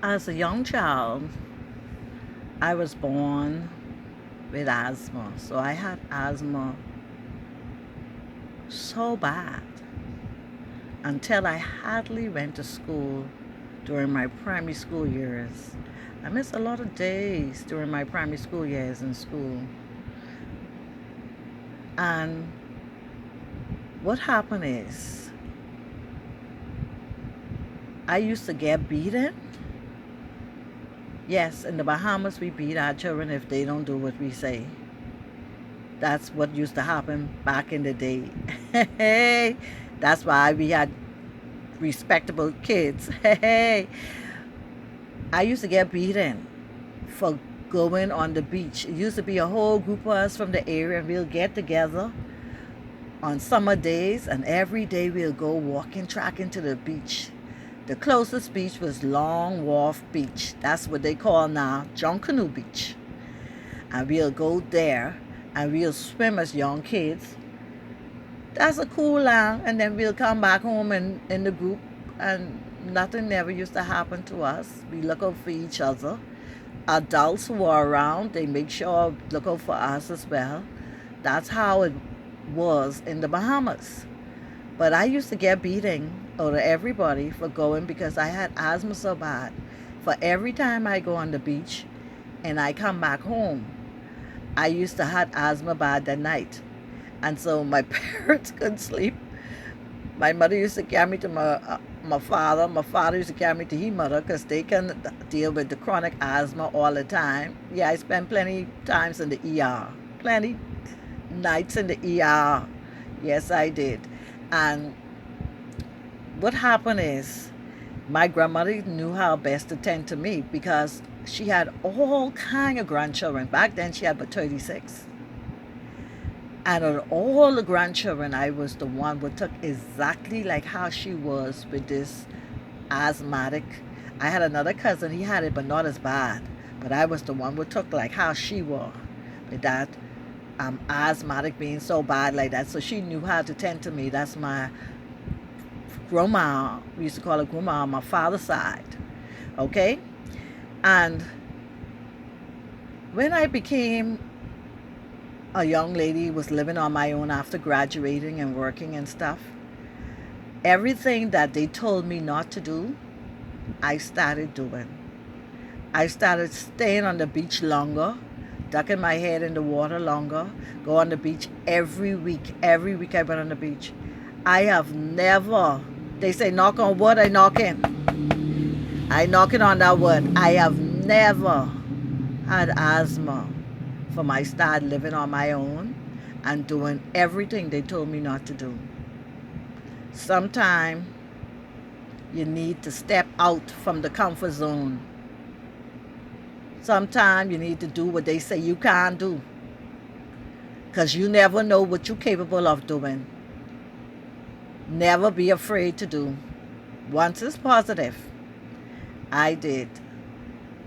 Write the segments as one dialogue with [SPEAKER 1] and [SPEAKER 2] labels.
[SPEAKER 1] As a young child, I was born with asthma. So I had asthma so bad until I hardly went to school during my primary school years. I missed a lot of days during my primary school years in school. And what happened is, I used to get beaten. Yes, in the Bahamas, we beat our children if they don't do what we say. That's what used to happen back in the day. Hey, that's why we had respectable kids. Hey, I used to get beaten for going on the beach. It used to be a whole group of us from the area, and we'll get together on summer days, and every day we'll go walking, trekking to the beach. The closest beach was Long Wharf Beach. That's what they call now John Canoe Beach. And we'll go there and we'll swim as young kids. That's a cool long, and then we'll come back home in the group, and nothing never used to happen to us. We look out for each other. Adults who are around, they make sure look out for us as well. That's how it was in the Bahamas. But I used to get beating out of everybody for going because I had asthma so bad. For every time I go on the beach and I come back home, I used to have asthma bad that night. And so my parents couldn't sleep. My mother used to carry me to my father. My father used to carry me to his mother because they can deal with the chronic asthma all the time. Yeah, I spent plenty times in the ER. Plenty nights in the ER. Yes, I did. And what happened is, my grandmother knew how best to tend to me because she had all kind of grandchildren. Back then she had about 36. And of all the grandchildren, I was the one who took exactly like how she was with this asthmatic. I had another cousin, he had it, but not as bad. But I was the one who took like how she was with that asthmatic being so bad like that. So she knew how to tend to me. That's my grandma. We used to call her grandma on my father's side. Okay? And when I became a young lady, was living on my own after graduating and working and stuff, everything that they told me not to do, I started doing. I started staying on the beach longer, ducking my head in the water longer, go on the beach every week. Every week I went on the beach. I have never, they say knock on wood, I knocking on that wood. I have never had asthma from I started living on my own and doing everything they told me not to do. Sometimes you need to step out from the comfort zone. Sometimes you need to do what they say you can't do, because you never know what you're capable of doing. Never be afraid to do. Once it's positive. I did.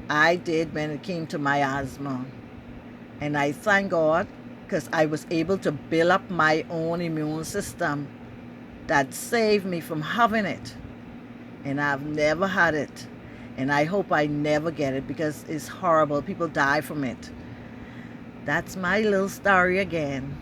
[SPEAKER 1] I did when it came to my asthma. And I thank God because I was able to build up my own immune system that saved me from having it. And I've never had it. And I hope I never get it because it's horrible. People die from it. That's my little story again.